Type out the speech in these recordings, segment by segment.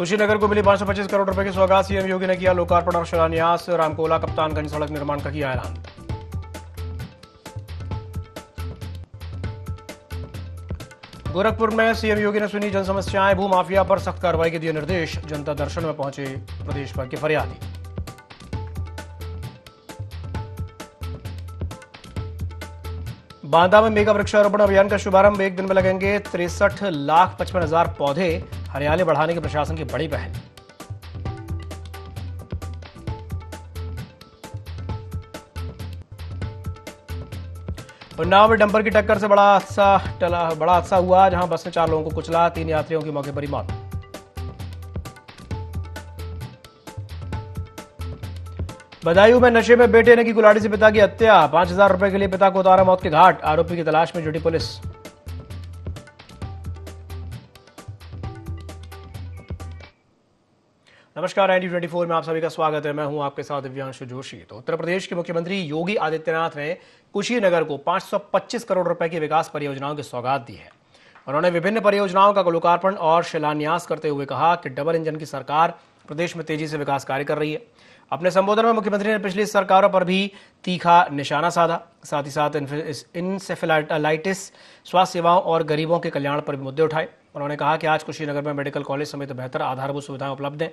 कुशीनगर को मिली 525 करोड़ रुपए की सौगात। सीएम योगी ने किया लोकार्पण और शिलान्यास। रामकोला कप्तानगंज सड़क निर्माण का किया ऐलान। गोरखपुर में सीएम योगी ने सुनी जन समस्याएं। भू माफिया पर सख्त कार्रवाई के दिए निर्देश। जनता दर्शन में पहुंचे प्रदेश भर के फरियादी। बांदा में मेगा वृक्षारोपण अभियान का शुभारंभ। एक दिन में लगेंगे 63,55,000 पौधे। हरियाली बढ़ाने की प्रशासन की बड़ी पहल। उन्नाव में डंपर की टक्कर से बड़ा हादसा हुआ, जहां बस ने 4 लोगों को कुचला। 3 यात्रियों की मौके पर ही मौत। बदायूं में नशे में बेटे ने की कुल्हाड़ी से पिता की हत्या। 5,000 रुपए के लिए पिता को उतारा मौत के घाट। आरोपी की तलाश में जुटी पुलिस। नमस्कार, ND24 में आप सभी का स्वागत है। मैं हूं आपके साथ दिव्यांशु जोशी। तो उत्तर प्रदेश के मुख्यमंत्री योगी आदित्यनाथ ने कुशीनगर को 525 करोड़ रुपए की विकास परियोजनाओं की सौगात दी है। उन्होंने विभिन्न परियोजनाओं का लोकार्पण और शिलान्यास करते हुए कहा कि डबल इंजन की सरकार प्रदेश में तेजी से विकास कार्य कर रही है। अपने संबोधन में मुख्यमंत्री ने पिछली सरकारों पर भी तीखा निशाना साधा। साथ ही साथ इंसेफेलाइटिस, स्वास्थ्य सेवाओं और गरीबों के कल्याण पर भी मुद्दे उठाए। उन्होंने कहा कि आज कुशीनगर में मेडिकल कॉलेज समेत बेहतर आधारभूत सुविधाएं उपलब्ध हैं।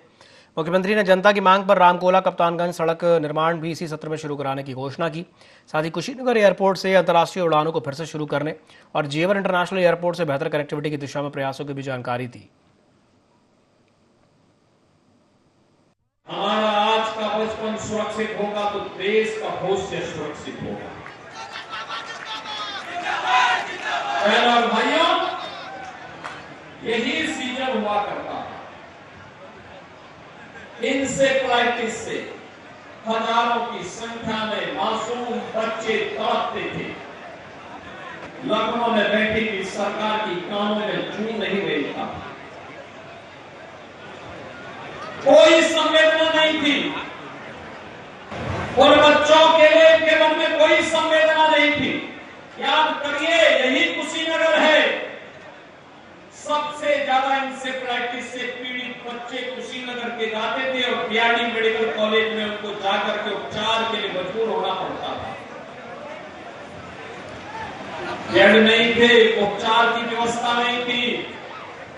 मुख्यमंत्री ने जनता की मांग पर रामकोला कप्तानगंज सड़क निर्माण भी इसी सत्र में शुरू कराने की घोषणा की। साथ ही कुशीनगर एयरपोर्ट से अंतर्राष्ट्रीय उड़ानों को फिर से शुरू करने और जेवर इंटरनेशनल एयरपोर्ट से बेहतर कनेक्टिविटी की दिशा में प्रयासों की भी जानकारी दी। हमारा आज का बचपन सुरक्षित होगा तो देश का भविष्य सुरक्षित होगा। और भाइयों, यही सीजन हुआ करता था। इंसेफ्लाइटिस से हजारों की संख्या में मासूम बच्चे तड़पते थे। लखनऊ में बैठी की सरकार की कानों में जूं नहीं रही था। कोई संवेदना नहीं थी। उन बच्चों के लिए इनके मन में कोई संवेदना नहीं थी। याद करिए, यही कुशीनगर है। सबसे ज्यादा इंसेफ्लाइटिस से पीड़ित बच्चे कुशीनगर के जाते थे और बीआरडी मेडिकल कॉलेज में उनको जाकर के उपचार के लिए मजबूर होना पड़ता था। बेड नहीं थे, उपचार की व्यवस्था नहीं थी,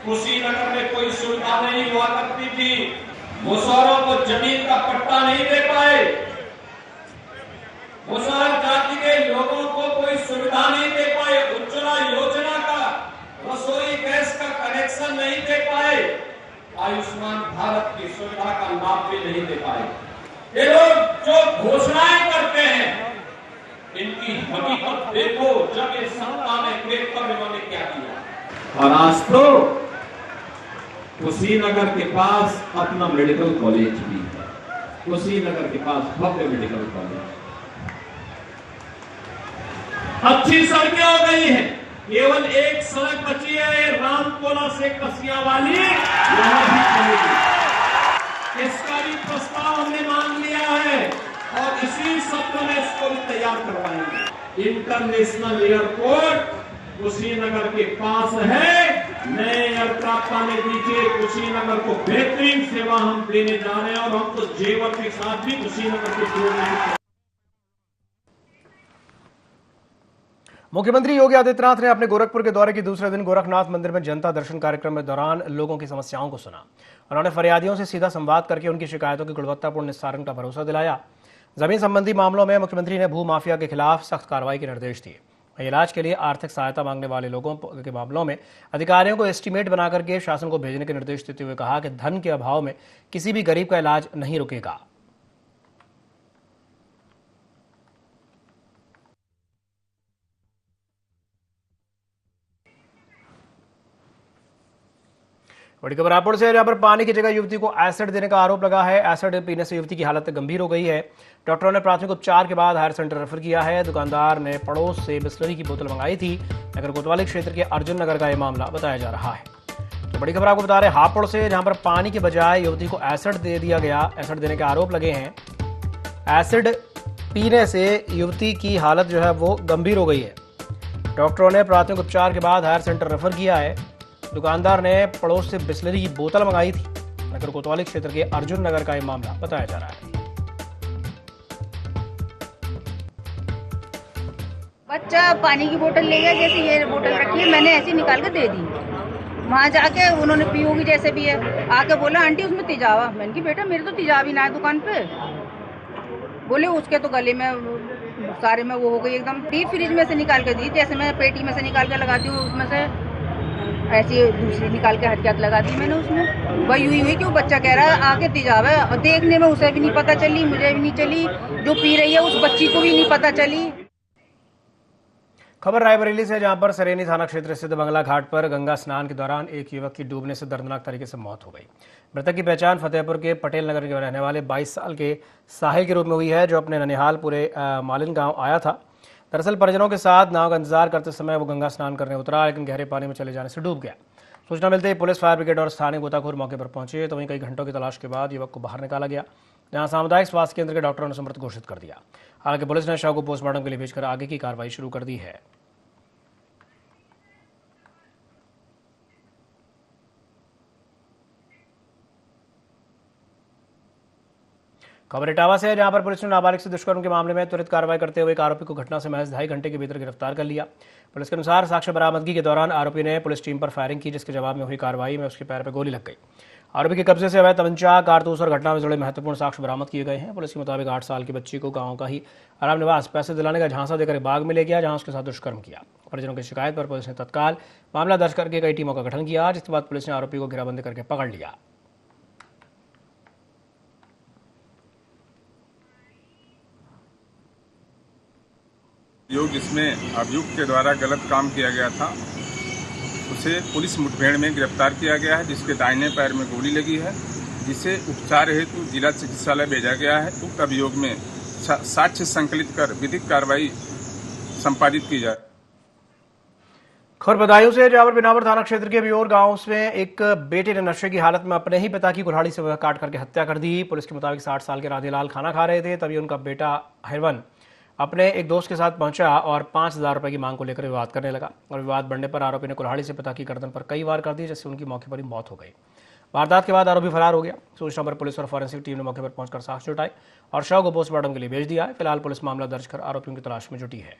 कुशीनगर में कोई सुविधा नहीं हुआ करती थी। मुसहरों को जमीन का पट्टा नहीं दे पाए। मुसहर जाति के लोगों को कोई सुविधा नहीं दे पाए। उज्ज्वला योजना का रसोई गैस का कनेक्शन नहीं दे पाए। आयुष्मान भारत की सुविधा का लाभ भी नहीं दे पाए। ये लोग जो घोषणाएं करते हैं, इनकी हकीकत देखो। जब ये सत्ता में थे तब इन्होंने क्या किया। और आज तो कुशीनगर के पास अपना मेडिकल कॉलेज भी है। कुशीनगर के पास भव्य मेडिकल कॉलेज, अच्छी सड़कें हो गई हैं। केवल एक सड़क बची है, रामकोला से कसिया वाली, यहां भी बनेगी। इसका भी प्रस्ताव हमने मांग लिया है और इसी सत्र में इसको भी तैयार करवाएंगे। इंटरनेशनल एयरपोर्ट कुशीनगर के पास है। नए एयरक्राफ्ट आने दीजिए। कुशीनगर को बेहतरीन सेवा हम देने जा रहे हैं और हम तो जेवर के साथ भी कुशीनगर को जोड़ने। मुख्यमंत्री योगी आदित्यनाथ ने अपने गोरखपुर के दौरे के दूसरे दिन गोरखनाथ मंदिर में जनता दर्शन कार्यक्रम में दौरान लोगों की समस्याओं को सुना। उन्होंने फरियादियों से सीधा संवाद करके उनकी शिकायतों की गुणवत्तापूर्ण निस्तारण का भरोसा दिलाया। जमीन संबंधी मामलों में मुख्यमंत्री ने भू माफिया के खिलाफ सख्त कार्रवाई के निर्देश दिए। इलाज के लिए आर्थिक सहायता मांगने वाले लोगों के मामलों में अधिकारियों को एस्टीमेट बनाकर के शासन को भेजने के निर्देश देते हुए कहा कि धन के अभाव में किसी भी गरीब का इलाज नहीं रुकेगा। बड़ी खबर रायपुर से, जहां पर पानी की जगह युवती को एसिड देने का आरोप लगा है। एसिड पीने से युवती की हालत गंभीर हो गई है। डॉक्टरों ने प्राथमिक उपचार के बाद हायर सेंटर रेफर किया है। दुकानदार ने पड़ोस से बिस्लरी की बोतल मंगाई थी। नगर कोतवाली क्षेत्र के अर्जुन नगर का यह मामला बताया जा रहा है। तो बड़ी खबर आपको बता रहे हैं हापुड़ से, जहां पर पानी के बजाय युवती को एसिड दे दिया गया। एसिड देने के आरोप लगे हैं। एसिड पीने से युवती की हालत जो है वो गंभीर हो गई है। डॉक्टरों ने प्राथमिक उपचार के बाद हायर सेंटर रेफर किया है। दुकानदार ने पड़ोस से बिस्लरी की बोतल मंगाई थी। नगर कोतवाली क्षेत्र के अर्जुन नगर का यह मामला बताया जा रहा है। बच्चा पानी की बोतल ले गया, जैसे ये बोतल रखी है मैंने ऐसे निकाल के दे दी। वहाँ जाके उन्होंने पी होगी जैसे भी है, आके बोला आंटी उसमें तेजाब। मैंने कहा बेटा मेरे तो तेजाब ही ना है दुकान पे। बोले उसके तो गले में सारे में वो हो गई एकदम। डीप फ्रिज में से निकाल के दी, जैसे मैं पेटी में से निकाल के लगाती हूँ उसमें से ऐसी दूसरी निकाल के हथियार लगा दी मैंने उसमें। वही हुई कि वो बच्चा कह रहा है आके तेजाब है, और देखने में उसे भी नहीं पता चली, मुझे भी नहीं चली, जो पी रही है उस बच्ची को भी नहीं पता चली। खबर रायबरेली से, जहां पर सरेनी थाना क्षेत्र स्थित बंगला घाट पर गंगा स्नान के दौरान एक युवक की डूबने से दर्दनाक तरीके से मौत हो गई। मृतक की पहचान फतेहपुर के पटेल नगर के रहने वाले 22 साल के साहिल के रूप में हुई है, जो अपने ननिहाल पूरे मालिन गांव आया था। दरअसल परिजनों के साथ नाव का इंतजार करते समय वो गंगा स्नान करने उतरा, लेकिन गहरे पानी में चले जाने से डूब गया। सूचना मिलते ही पुलिस, फायर ब्रिगेड और स्थानीय गोताखोर मौके पर पहुंचे, तो वहीं कई घंटों की तलाश के बाद युवक को बाहर निकाला गया, जहां सामुदायिक स्वास्थ्य केंद्र के डॉक्टरों ने उसे मृत घोषित कर दिया। हालांकि पुलिस ने शव को पोस्टमार्टम के लिए भेजकर आगे की कार्रवाई शुरू कर दी है। खबर इटावा से है, जहां पर पुलिस ने नाबालिग से दुष्कर्म के मामले में त्वरित कार्रवाई करते हुए एक आरोपी को घटना से महज 2.5 घंटे के भीतर गिरफ्तार कर लिया। पुलिस के अनुसार साक्ष्य बरामदगी के दौरान आरोपी ने पुलिस टीम पर फायरिंग की, जिसके जवाब में हुई कार्रवाई में उसके पैर पर गोली लग गई। आरोपी के कब्जे से अवैध तमंचा, कारतूस और घटना में जुड़े महत्वपूर्ण साक्ष्य बरामद किए गए हैं। पुलिस के मुताबिक 8 साल की बच्ची को गांव का ही आराम निवास पैसे दिलाने का झांसा देकर एक बाग में ले गया, जहां उसके साथ दुष्कर्म किया। परिजनों की शिकायत पर पुलिस ने तत्काल मामला दर्ज करके कई टीमों का गठन किया, जिसके बाद पुलिस ने आरोपी को घेराबंदी करके पकड़ लिया। जिसमें अभियुक्त के द्वारा गलत काम किया गया था, उसे पुलिस मुठभेड़ में गिरफ्तार किया गया है, जिसके दाहिने पैर में गोली लगी है, जिसे उपचार हेतु जिला चिकित्सालय भेजा गया है। उक्त अभियोग में साक्ष्य संकलित कर विधिक कार्रवाई संपादित की जाए। खबर बदायूं से, जहां पर बिनावर थाना क्षेत्र के बियोर गांव में एक बेटे ने नशे की हालत में अपने ही पिता की कुल्हाड़ी से काट करके हत्या कर दी। पुलिस के मुताबिक 60 साल के राधेलाल खाना खा रहे थे, तभी उनका बेटा हिरवन अपने एक दोस्त के साथ पहुंचा और 5,000 रुपए की मांग को लेकर विवाद करने लगा, और विवाद बढ़ने पर आरोपी ने कुल्हाड़ी से पिता की गर्दन पर कई वार कर दी, जिससे उनकी मौके पर ही मौत हो गई। वारदात के बाद आरोपी फरार हो गया। सूचना पर पुलिस और फॉरेंसिक टीम ने मौके पर पहुंचकर साक्ष्य जुटाए और शव को पोस्टमार्टम के लिए भेज दिया है। फिलहाल पुलिस मामला दर्ज कर आरोपियों की तलाश में जुटी है।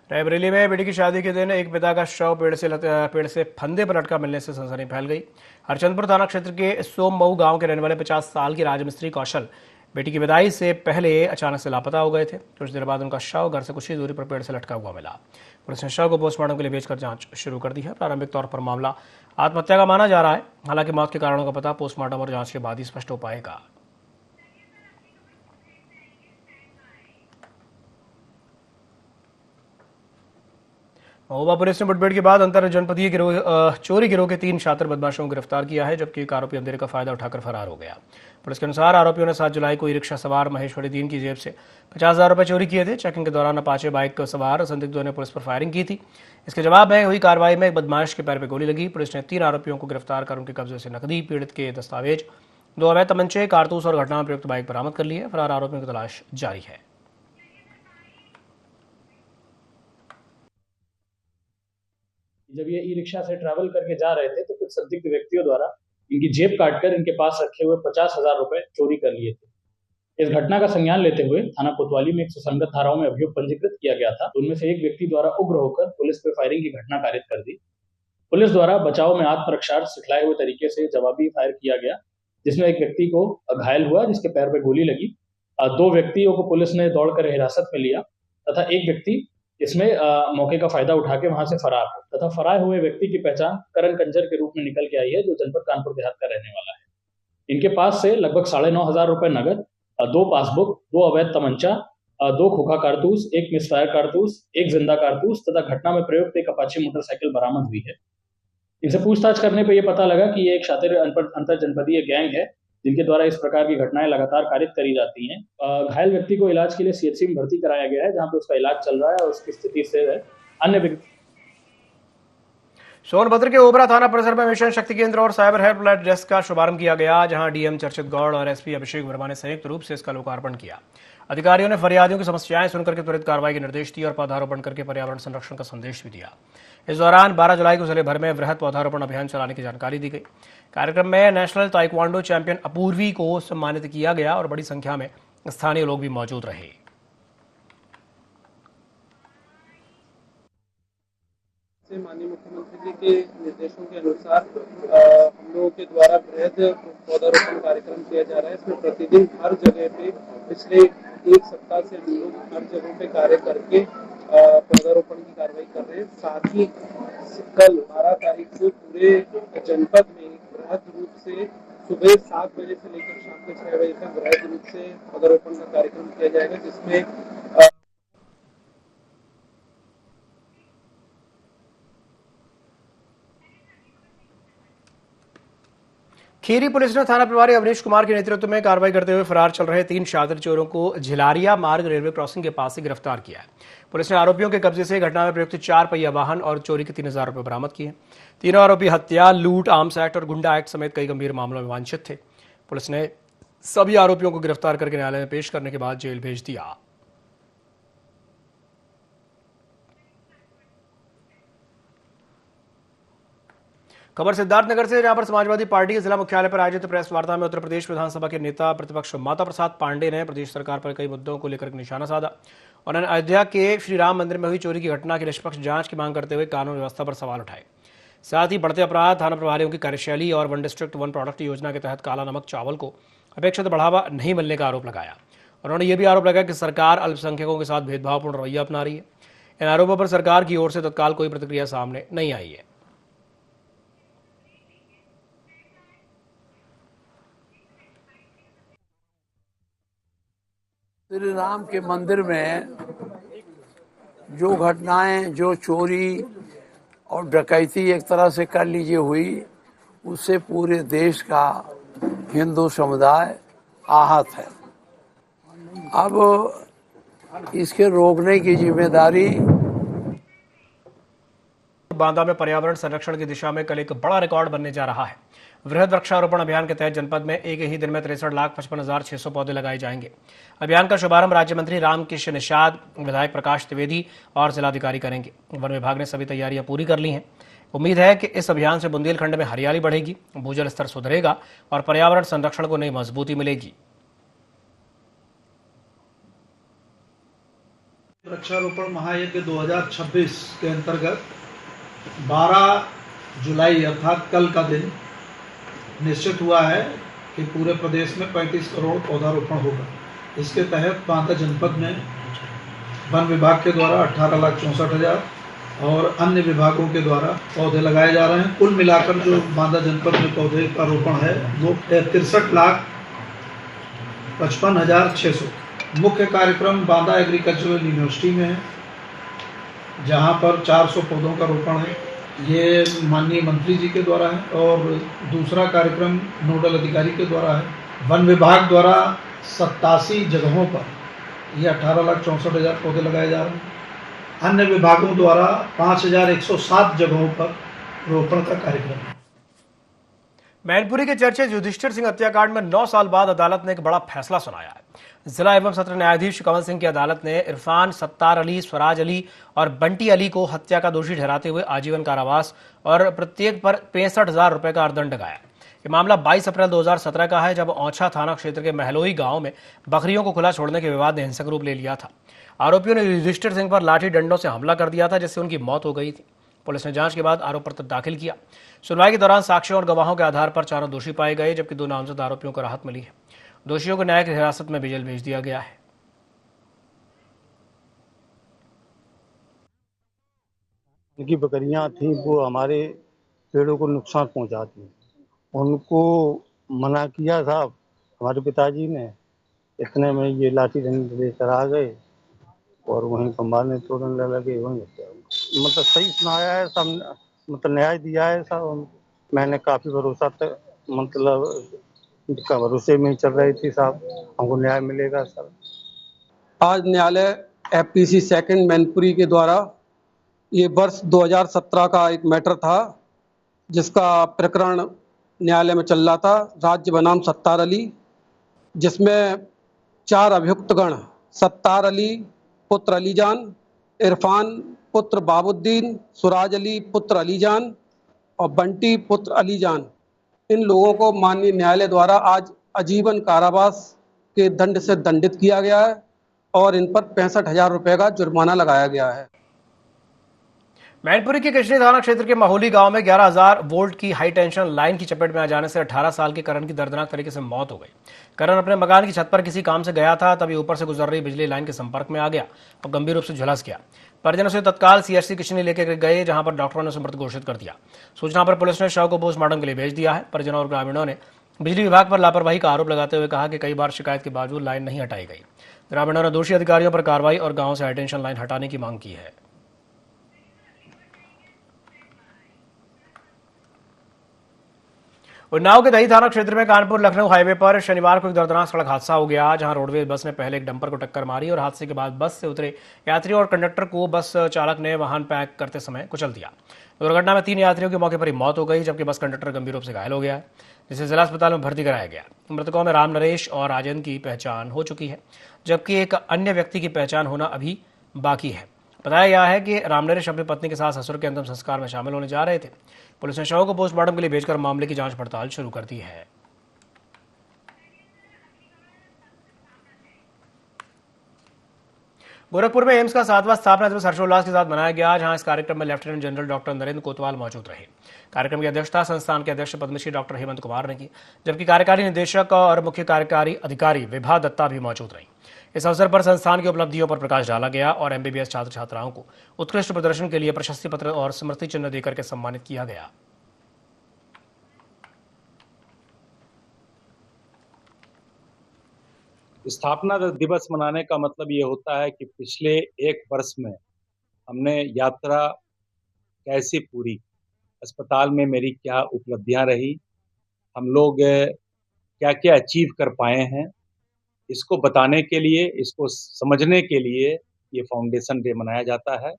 रायबरेली में बेटी की शादी के दिन एक पिता का शव पेड़ से फंदे पर लटका मिलने से सनसनी फैल गई। हरचंदपुर थाना क्षेत्र के सोममऊ गांव के रहने वाले 50 साल के राजमिस्त्री कौशल बेटी की विदाई से पहले अचानक से लापता हो गए थे। कुछ देर बाद उनका शव घर से कुछ ही दूरी पर पेड़ से लटका हुआ मिला। पुलिस ने शव को पोस्टमार्टम के लिए भेजकर जांच शुरू कर दी है। प्रारंभिक तौर पर मामला आत्महत्या का माना जा रहा है, हालांकि मौत के कारणों का पता पोस्टमार्टम और जांच के बाद ही स्पष्ट हो पाएगा। महोबा पुलिस ने मुठभेड़ के बाद अंतर जनपदीय चोरी गिरोह के 3 शातिर बदमाशों को गिरफ्तार किया है, जबकि एक आरोपी अंधेरे का फायदा उठाकर फरार हो गया। पुलिस के अनुसार आरोपियों ने 7 जुलाई को ई रिक्शा सवार महेश्वरी दीन की जेब से 50,000 रुपए चोरी किए थे। चेकिंग के दौरान अपाचे बाइक सवार संदिग्धों ने पुलिस पर फायरिंग की थी। इसके जवाब में हुई कार्रवाई में एक बदमाश के पैर पर गोली लगी। पुलिस ने 3 आरोपियों को गिरफ्तार कर उनके कब्जे से नकदी, पीड़ित के दस्तावेज, 2 अवैध तमंचे, कारतूस और घटना में प्रयुक्त बाइक बरामद कर ली है। फरार आरोपियों की तलाश जारी है। जब ये ई रिक्शा से ट्रैवल करके जा रहे थे तो कुछ संदिग्ध व्यक्तियों द्वारा इनकी जेब काटकर इनके पास रखे हुए 50,000 रुपए चोरी कर लिए थे। इस घटना का संज्ञान लेते हुए थाना कोतवाली में 100 संगत धाराओं में अभियोग पंजीकृत किया गया था। उनमें से एक व्यक्ति द्वारा उग्र होकर पुलिस पर फायरिंग की घटना कारित कर दी। पुलिस द्वारा बचाव में आत्मरक्षार्थ सिखलाए हुए तरीके से जवाबी फायर किया गया, जिसमें एक व्यक्ति को घायल हुआ, जिसके पैर पर गोली लगी। 2 व्यक्तियों को पुलिस ने दौड़कर हिरासत में लिया तथा एक व्यक्ति इसमें मौके का फायदा उठा के वहां से फरार हो तथा फरार हुए व्यक्ति की पहचान करण कंजर के रूप में निकल के आई है, जो जनपद कानपुर देहात का रहने वाला है। इनके पास से लगभग 9,500 रुपए नगद, 2 पासबुक, 2 अवैध तमंचा, 2 खोखा कारतूस, 1 मिसफायर कारतूस, 1 जिंदा कारतूस तथा घटना में प्रयुक्त एक अपाचे मोटरसाइकिल बरामद हुई है। इनसे पूछताछ करने पर यह पता लगा कि ये एक शातिर अंतर जनपदीय गैंग है, जिनके द्वारा इस प्रकार की घटनाएं लगातार कारित करी जाती हैं। घायल व्यक्ति को इलाज के लिए सीएचसी में भर्ती कराया गया है, जहां पे उसका इलाज चल रहा है और उसकी स्थिति स्थिर है। अन्य सोनभद्र के ओबरा थाना परिसर में मिशन शक्ति केंद्र और साइबर हेल्पलाइन डेस्क का शुभारंभ किया गया, जहां डीएम चर्चित गौड़ और एसपी अभिषेक वर्मा ने संयुक्त रूप से इसका लोकार्पण किया। अधिकारियों ने फरियादियों की समस्याएं सुनकर के त्वरित कार्रवाई के निर्देश दिए और पौधारोपण करके पर्यावरण संरक्षण का संदेश भी दिया। इस दौरान 12 जुलाई को जिले भर में वृहद पौधारोपण अभियान चलाने की जानकारी दी गई। कार्यक्रम में नेशनल ताइक्वांडो चैंपियन अपूर्वी को सम्मानित किया गया और बड़ी संख्या में स्थानीय लोग भी मौजूद रहे। माननीय मुख्यमंत्री जी के निर्देशों के अनुसार हम लोगों के द्वारा वृहद पौधारोपण कार्यक्रम किया जा रहा है। इसमें प्रतिदिन हर जगह पे पिछले एक सप्ताह से हम लोग हर जगह पे कार्य करके पौधारोपण की कार्रवाई कर रहे हैं। साथ ही कल 12 तारीख को पूरे जनपद में वृहद रूप से सुबह 7 बजे से लेकर शाम के 6 बजे तक वृहद रूप से पौधारोपण का कार्यक्रम किया जाएगा, जिसमें खीरी पुलिस ने थाना प्रभारी अवनीश कुमार के नेतृत्व में कार्रवाई करते हुए फरार चल रहे 3 शातिर चोरों को झिलारिया मार्ग रेलवे क्रॉसिंग के पास से गिरफ्तार किया है। पुलिस ने आरोपियों के कब्जे से घटना में प्रयुक्त 4 पहिया वाहन और चोरी के 3000 रुपये बरामद किए। तीनों आरोपी हत्या, लूट, आर्म्स एक्ट और गुंडा एक्ट समेत कई गंभीर मामलों में वांछित थे। पुलिस ने सभी आरोपियों को गिरफ्तार करके न्यायालय में पेश करने के बाद जेल भेज दिया। खबर सिद्धार्थनगर से, जहां पर समाजवादी पार्टी के जिला मुख्यालय पर आयोजित प्रेस वार्ता में उत्तर प्रदेश विधानसभा के नेता प्रतिपक्ष माता प्रसाद पांडे ने प्रदेश सरकार पर कई मुद्दों को लेकर निशाना साधा। उन्होंने अयोध्या के श्री राम मंदिर में हुई चोरी की घटना की निष्पक्ष जांच की मांग करते हुए कानून व्यवस्था पर सवाल उठाए। साथ ही बढ़ते अपराध, थाना प्रभारियों की कार्यशैली और वन डिस्ट्रिक्ट वन प्रोडक्ट योजना के तहत काला नमक चावल को अपेक्षित बढ़ावा नहीं मिलने का आरोप लगाया। उन्होंने यह भी आरोप लगाया कि सरकार अल्पसंख्यकों के साथ भेदभावपूर्ण रवैया अपना रही है। इन आरोपों पर सरकार की ओर से तत्काल कोई प्रतिक्रिया सामने नहीं आई है। श्री राम के मंदिर में जो घटनाएं, जो चोरी और डकैती एक तरह से कर लीजिए हुई, उससे पूरे देश का हिंदू समुदाय आहत है। अब इसके रोकने की जिम्मेदारी बांदा में पर्यावरण संरक्षण की दिशा में कल एक बड़ा रिकॉर्ड बनने जा रहा है। वृहद वृक्षारोपण अभियान के तहत जनपद में एक ही दिन में 63,55,600 पौधे लगाए जाएंगे। अभियान का शुभारंभ राज्य मंत्री रामकृष्ण निषाद, विधायक प्रकाश त्रिवेदी और जिलाधिकारी करेंगे। वन विभाग ने सभी तैयारियां पूरी कर ली हैं। उम्मीद है कि इस अभियान से बुंदेलखंड में हरियाली बढ़ेगी, भूजल स्तर सुधरेगा और पर्यावरण संरक्षण को नई मजबूती मिलेगी। वृक्षारोपण महायज्ञ 2026 के अंतर्गत 12 जुलाई अर्थात कल का दिन निश्चित हुआ है कि पूरे प्रदेश में 35 करोड़ पौधारोपण होगा। इसके तहत बांदा जनपद में वन विभाग के द्वारा 18,64,000 और अन्य विभागों के द्वारा पौधे लगाए जा रहे हैं। कुल मिलाकर जो बांदा जनपद में पौधे का रोपण है वो 63,55,600। मुख्य कार्यक्रम बांदा एग्रीकल्चरल यूनिवर्सिटी में है, जहां पर 400 पौधों का रोपण है। ये माननीय मंत्री जी के द्वारा है और दूसरा कार्यक्रम नोडल अधिकारी के द्वारा है। वन विभाग द्वारा 87 जगहों पर ये 18,64,000 पौधे लगाए जा रहे हैं। अन्य विभागों द्वारा 5,107 जगहों पर रोपण का कार्यक्रम है। मैनपुरी के चर्चित युधिष्ठिर सिंह हत्याकांड में 9 साल बाद अदालत ने एक बड़ा फैसला सुनाया है। जिला एवं सत्र न्यायाधीश कंवल सिंह की अदालत ने इरफान, सत्तार अली, स्वराज अली और बंटी अली को हत्या का दोषी ठहराते हुए आजीवन कारावास और प्रत्येक पर 65,000 रुपए का अर्थदंड लगाया। ये मामला 22 अप्रैल 2017 का है, जब औंछा थाना क्षेत्र के महलोई गांव में बकरियों को खुला छोड़ने के विवाद ने हिंसक रूप ले लिया था। आरोपियों ने युधिष्ठिर सिंह पर लाठी डंडों से हमला कर दिया था, जिससे उनकी मौत हो गई थी। पुलिस ने जांच के बाद आरोप पत्र दाखिल किया। सुनवाई के दौरान साक्ष्यों और गवाहों के आधार पर चारों दोषी पाए गए, जबकि 2 नामजद आरोपियों को राहत मिली है। दोषियों को न्यायिक हिरासत में जेल भेज दिया गया है। उनकी बकरियां थीं, वो हमारे पेड़ों को नुकसान पहुंचाती हैं। उनको मना किया था हमारे पिताजी ने, इतने में ये लाठी डंडे लेकर आ गए और वहीं पर मारने तोड़ने लगे। वहीं मतलब सही सुनाया है सब, मतलब न्याय दिया है सब। मैंने काफ़ी भरोसा तक मतलब भरोसे में ही चल रही थी साहब, हमको न्याय मिलेगा सर। आज न्यायालय एफपीसी सेकंड मैनपुरी के द्वारा ये वर्ष 2017 का एक मैटर था, जिसका प्रकरण न्यायालय में चल रहा था, राज्य बनाम सत्तार अली, जिसमें 4 अभियुक्तगण सत्तार अली पुत्र अलीजान, इरफान पुत्र बाबुद्दीन, सुराज अली पुत्र अलीजान और बंटी पुत्र अलीजान, इन लोगों को माननीय न्यायालय द्वारा आज आजीवन कारावास के दंड से दंडित किया गया है और इन पर 65,000 रुपए का जुर्माना लगाया गया है। मैनपुरी के कृष्णी थाना क्षेत्र के माहौली गांव में 11,000 वोल्ट की हाई टेंशन लाइन की चपेट में आ जाने से 18 साल के करण की दर्दनाक तरीके से मौत हो गई। करण अपने मकान की छत पर किसी काम से गया था, तभी ऊपर से गुजर रही बिजली लाइन के संपर्क में आ गया और गंभीर रूप से झुलस गया। परिजनों से तत्काल सीएचसी कृष्णी लेकर गए, जहां पर डॉक्टरों ने उसे मृत घोषित कर दिया। सूचना पर पुलिस ने शव को पोस्टमार्टम के लिए भेज दिया है। परिजनों और ग्रामीणों ने बिजली विभाग पर लापरवाही का आरोप लगाते हुए कहा कि कई बार शिकायत के बावजूद लाइन नहीं हटाई गई। ग्रामीणों ने दोषी अधिकारियों पर कार्रवाई और गांव से हाई टेंशन लाइन हटाने की मांग की है। उन्नाव के दही थाना क्षेत्र में कानपुर लखनऊ हाईवे पर शनिवार को एक दर्दनाक सड़क हादसा हो गया, जहां रोडवेज बस ने पहले एक डंपर को टक्कर मारी और हादसे के बाद बस से उतरे यात्रियों और कंडक्टर को बस चालक ने वाहन पैक करते समय कुचल दिया। दुर्घटना में 3 यात्रियों की मौके पर ही मौत हो गई, जबकि बस कंडक्टर गंभीर रूप से घायल हो गया, जिसे जिला अस्पताल में भर्ती कराया गया। मृतकों में राम नरेश और राजेंद्र की पहचान हो चुकी है, जबकि एक अन्य व्यक्ति की पहचान होना अभी बाकी है। बताया गया है कि रामनरेश अपनी पत्नी के साथ ससुर के अंतिम संस्कार में शामिल होने जा रहे थे। पुलिस ने शव को पोस्टमार्टम के लिए भेजकर मामले की जांच पड़ताल शुरू कर दी है। गोरखपुर में एम्स का 7वां स्थापना दिवस हर्षोल्लास के साथ मनाया गया, जहां इस कार्यक्रम में लेफ्टिनेंट जनरल डॉक्टर नरेंद्र कोतवाल मौजूद रहे। कार्यक्रम की अध्यक्षता संस्थान के अध्यक्ष पद्मश्री डॉक्टर हेमंत कुमार ने की, जबकि कार्यकारी निदेशक और मुख्य कार्यकारी अधिकारी विभा दत्ता भी मौजूद रही। इस अवसर पर संस्थान की उपलब्धियों पर प्रकाश डाला गया और एमबीबीएस छात्र छात्राओं को उत्कृष्ट प्रदर्शन के लिए प्रशस्ति पत्र और स्मृति चिन्ह देकर के सम्मानित किया गया। स्थापना दिवस मनाने का मतलब ये होता है कि पिछले 1 वर्ष में हमने यात्रा कैसी पूरी, अस्पताल में मेरी क्या उपलब्धियां रही, हम लोग क्या क्या अचीव कर पाए हैं, इसको बताने के लिए, इसको समझने के लिए ये फाउंडेशन डे मनाया जाता है।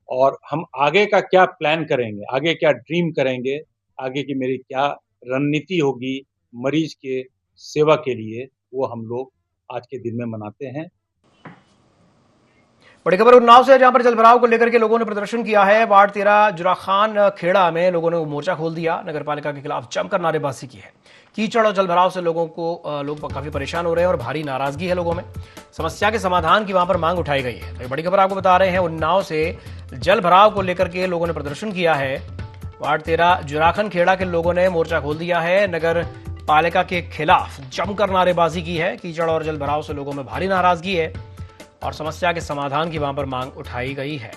और हम आगे का क्या प्लान करेंगे, आगे क्या ड्रीम करेंगे, आगे की मेरी क्या रणनीति होगी मरीज के सेवा के लिए, वो हम लोग आज के दिन में मनाते हैं। बड़ी खबर उन्नाव से, जहां पर जलभराव को लेकर के लोगों ने प्रदर्शन किया है। वार्ड 13 जुराखान खेड़ा में लोगों ने मोर्चा खोल दिया, नगर पालिका के खिलाफ जमकर नारेबाजी की है। कीचड़ और जलभराव से लोग काफी परेशान हो रहे हैं और भारी नाराजगी है लोगों में। समस्या के समाधान की वहां पर मांग उठाई गई है। तो बड़ी खबर आपको बता रहे हैं, उन्नाव से जलभराव को लेकर के लोगों ने प्रदर्शन किया है। वार्ड 13 जुराखान खेड़ा के लोगों ने मोर्चा खोल दिया है, नगर पालिका के खिलाफ जमकर नारेबाजी की है। कीचड़ और जलभराव से लोगों में भारी नाराजगी है और समस्या के समाधान की वहां पर मांग उठाई गई है।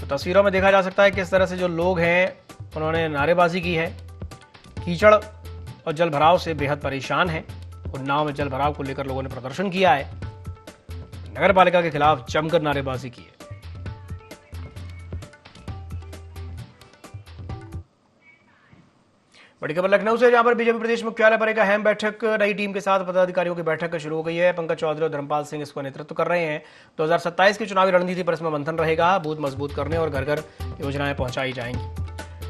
तो तस्वीरों में देखा जा सकता है किस तरह से जो लोग हैं उन्होंने नारेबाजी की है। कीचड़ और जलभराव से बेहद परेशान हैं। उन्नाव में जलभराव को लेकर लोगों ने प्रदर्शन किया है, नगर पालिका के खिलाफ जमकर नारेबाजी की है। बड़ी खबर लखनऊ से, जहां पर बीजेपी प्रदेश मुख्यालय पर एक अहम बैठक, नई टीम के साथ पदाधिकारियों की बैठक शुरू हो गई है। पंकज चौधरी और धर्मपाल सिंह इसको नेतृत्व कर रहे हैं। 2027 की चुनावी रणनीति पर इसमें मंथन रहेगा। बूथ मजबूत करने और घर घर योजनाएं पहुंचाई जाएंगी।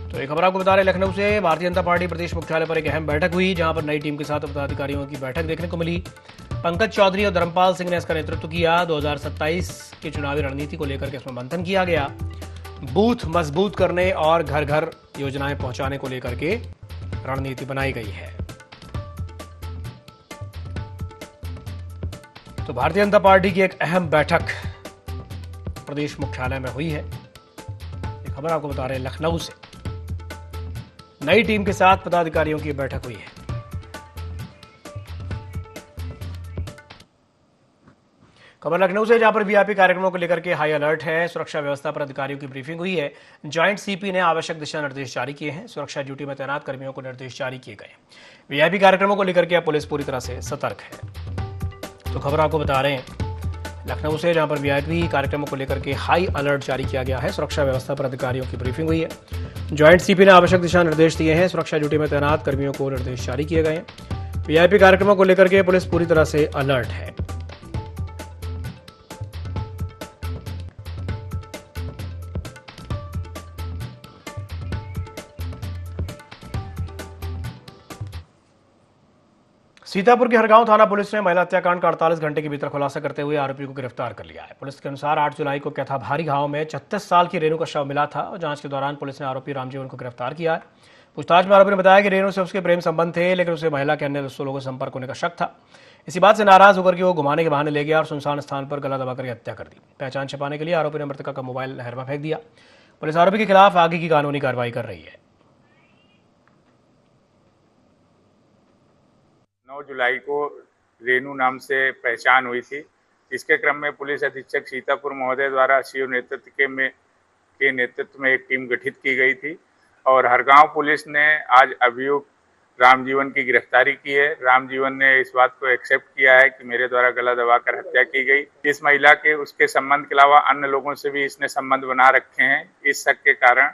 तो एक खबर आपको बता रहे लखनऊ से, भारतीय जनता पार्टी प्रदेश मुख्यालय पर एक अहम बैठक हुई, जहां पर नई टीम के साथ पदाधिकारियों की बैठक देखने को मिली। पंकज चौधरी और धर्मपाल सिंह ने इसका नेतृत्व किया। 2027 की चुनावी रणनीति को लेकर के इसमें मंथन किया गया। बूथ मजबूत करने और घर घर योजनाएं पहुंचाने को लेकर के रणनीति बनाई गई है। तो भारतीय जनता पार्टी की एक अहम बैठक प्रदेश मुख्यालय में हुई है। एक खबर आपको बता रहे हैं लखनऊ से, नई टीम के साथ पदाधिकारियों की बैठक हुई है। खबर लखनऊ से, जहां पर वीआईपी कार्यक्रमों को लेकर के हाई अलर्ट है। सुरक्षा व्यवस्था पर अधिकारियों की ब्रीफिंग हुई है। जॉइंट सीपी ने आवश्यक दिशा निर्देश जारी किए हैं। सुरक्षा ड्यूटी में तैनात कर्मियों को निर्देश जारी किए गए। वीआईपी कार्यक्रमों को लेकर के पुलिस पूरी तरह से सतर्क है। तो खबर आपको बता रहे हैं लखनऊ से, जहां पर वीआईपी कार्यक्रमों को लेकर के हाई अलर्ट जारी किया गया है। सुरक्षा व्यवस्था पर अधिकारियों की ब्रीफिंग हुई है। जॉइंट सीपी ने आवश्यक दिशा निर्देश दिए हैं। सुरक्षा ड्यूटी में तैनात कर्मियों को निर्देश जारी किए गए हैं। वीआईपी कार्यक्रमों को लेकर के पुलिस पूरी तरह से अलर्ट है। सीतापुर के हरगांव थाना पुलिस ने महिला हत्याकांड का 48 घंटे के भीतर खुलासा करते हुए आरोपी को गिरफ्तार कर लिया है। पुलिस के अनुसार 8 जुलाई को कैथा भारी गांव में 36 साल की रेणु का शव मिला था और जांच के दौरान पुलिस ने आरोपी रामजीवन को गिरफ्तार किया है। पूछताछ में आरोपी ने बताया कि रेणु से उसके प्रेम संबंध थे, लेकिन उसे महिला के अन्य दोस्तों लोगों से संपर्क होने का शक था। इसी बात से नाराज होकर के वो घुमाने के बहाने ले गया और सुनसान स्थान पर गला दबाकर हत्या कर दी। पहचान छिपाने के लिए आरोपी ने मृतका का मोबाइल नहर में फेंक दिया। पुलिस आरोपी के खिलाफ आगे की कानूनी कार्रवाई कर रही है। 9 जुलाई को रेणु नाम से पहचान हुई थी। इसके क्रम में पुलिस अधीक्षक सीतापुर महोदय द्वारा सीओ नेतृत्व के नेतृत्व में एक टीम गठित की गई थी और हरगांव पुलिस ने आज अभियुक्त रामजीवन की गिरफ्तारी की है। रामजीवन ने इस बात को एक्सेप्ट किया है कि मेरे द्वारा गला दबाकर हत्या की गई। इस महिला के उसके संबंध के अलावा अन्य लोगों से भी इसने संबंध बना रखे हैं। इस शक के कारण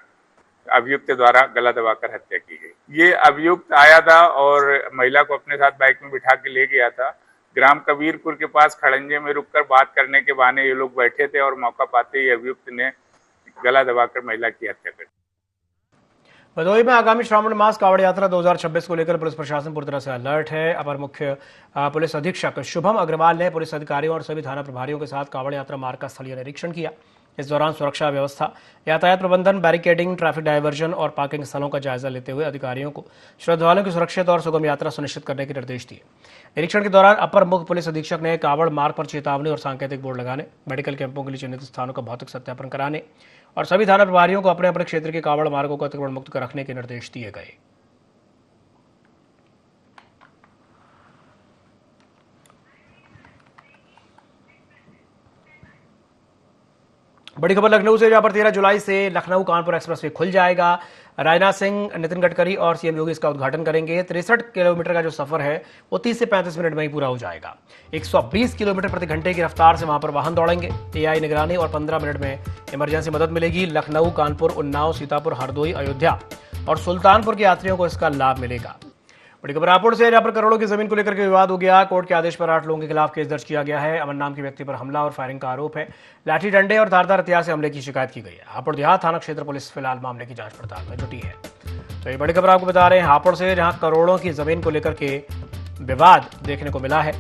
अभियुक्त द्वारा गला दबाकर हत्या की गई। ये अभियुक्त आया था और महिला को अपने साथ बाइक में बिठा के ले गया था। ग्राम कबीरपुर के पास खड़ंजे में रुककर बात करने के बहाने ये लोग बैठे थे और मौका पाते ही अभियुक्त ने गला दबाकर महिला की हत्या कर दी। भदोही में आगामी श्रावण मास कावड़ यात्रा 2026 को लेकर पुलिस प्रशासन पूरी तरह से अलर्ट है। अपर मुख्य पुलिस अधीक्षक शुभम अग्रवाल ने पुलिस अधिकारियों और सभी थाना प्रभारियों के साथ कावड़ यात्रा मार्ग का स्थलीय निरीक्षण किया। इस दौरान सुरक्षा व्यवस्था, यातायात प्रबंधन, बैरिकेडिंग, ट्रैफिक डायवर्जन और पार्किंग स्थलों का जायजा लेते हुए अधिकारियों को श्रद्धालुओं की सुरक्षित और सुगम यात्रा सुनिश्चित करने के निर्देश दिए। निरीक्षण के दौरान अपर मुख्य पुलिस अधीक्षक ने कावड़ मार्ग पर चेतावनी और सांकेतिक बोर्ड लगाने, मेडिकल कैंपों के लिए चिन्हित स्थानों का भौतिक सत्यापन कराने और सभी थाना प्रभारियों को अपने अपने क्षेत्र के कावड़ मार्गों को अतिक्रमण मुक्त रखने के निर्देश दिए गए। बड़ी खबर लखनऊ से, जहां पर 13 जुलाई से लखनऊ कानपुर एक्सप्रेसवे खुल जाएगा। राजनाथ सिंह, नितिन गडकरी और सीएम योगी इसका उद्घाटन करेंगे। 63 किलोमीटर का जो सफर है वो 30 से 35 मिनट में ही पूरा हो जाएगा। 120 किलोमीटर प्रति घंटे की रफ्तार से वहां पर वाहन दौड़ेंगे। एआई निगरानी और 15 मिनट में इमरजेंसी मदद मिलेगी। लखनऊ, कानपुर, उन्नाव, सीतापुर, हरदोई, अयोध्या और सुल्तानपुर के यात्रियों को इसका लाभ मिलेगा। बड़ी खबर रायपुर से, जहां पर करोड़ों की जमीन को लेकर के विवाद हो गया। कोर्ट के आदेश पर 8 लोगों के खिलाफ केस दर्ज किया गया है। अमन नाम के व्यक्ति पर हमला और फायरिंग का आरोप है। लाठी डंडे और धारदार हथियार से हमले की शिकायत की गई है। हापुड़ देहात थाना क्षेत्र पुलिस फिलहाल मामले की जांच पड़ताल में जुटी है। तो ये बड़ी खबर आपको बता रहे हैं हापुड़ से, जहां करोड़ों की जमीन को लेकर के विवाद देखने को मिला है।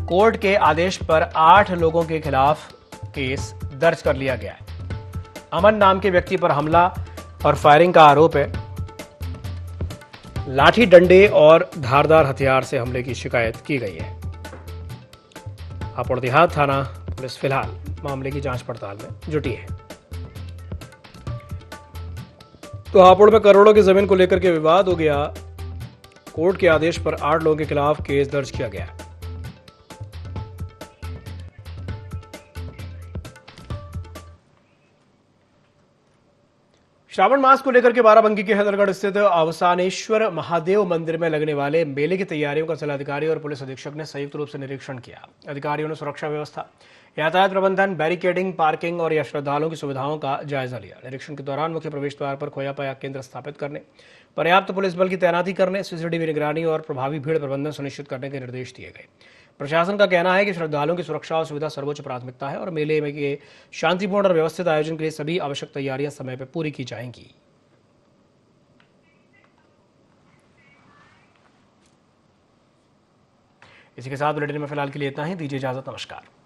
कोर्ट के आदेश पर 8 लोगों के खिलाफ केस दर्ज कर लिया गया है। अमन नाम के व्यक्ति पर हमला और फायरिंग का आरोप है। लाठी डंडे और धारदार हथियार से हमले की शिकायत की गई है। हापुड़ देहात थाना पुलिस फिलहाल मामले की जांच पड़ताल में जुटी है। तो हापुड़ में करोड़ों की जमीन को लेकर के विवाद हो गया। कोर्ट के आदेश पर 8 लोगों के खिलाफ केस दर्ज किया गया। श्रावण मास को लेकर के बाराबंकी के हैदरगढ़ स्थित अवसानेश्वर महादेव मंदिर में लगने वाले मेले की तैयारियों का जिलाधिकारी और पुलिस अधीक्षक ने संयुक्त रूप से निरीक्षण किया। अधिकारियों ने सुरक्षा व्यवस्था, यातायात प्रबंधन, बैरिकेडिंग, पार्किंग और श्रद्धालुओं की सुविधाओं का जायजा लिया। निरीक्षण के दौरान मुख्य प्रवेश द्वार पर खोया पाया केंद्र स्थापित करने, पर्याप्त पुलिस बल की तैनाती करने, सीसीटीवी निगरानी और प्रभावी भीड़ प्रबंधन सुनिश्चित करने के निर्देश दिए गए। प्रशासन का कहना है कि श्रद्धालुओं की सुरक्षा और सुविधा सर्वोच्च प्राथमिकता है और मेले में के शांतिपूर्ण और व्यवस्थित आयोजन के लिए सभी आवश्यक तैयारियां समय पर पूरी की जाएंगी। इसी के साथ बुलेटिन में फिलहाल के लिए इतना ही। दीजिए इजाजत। नमस्कार।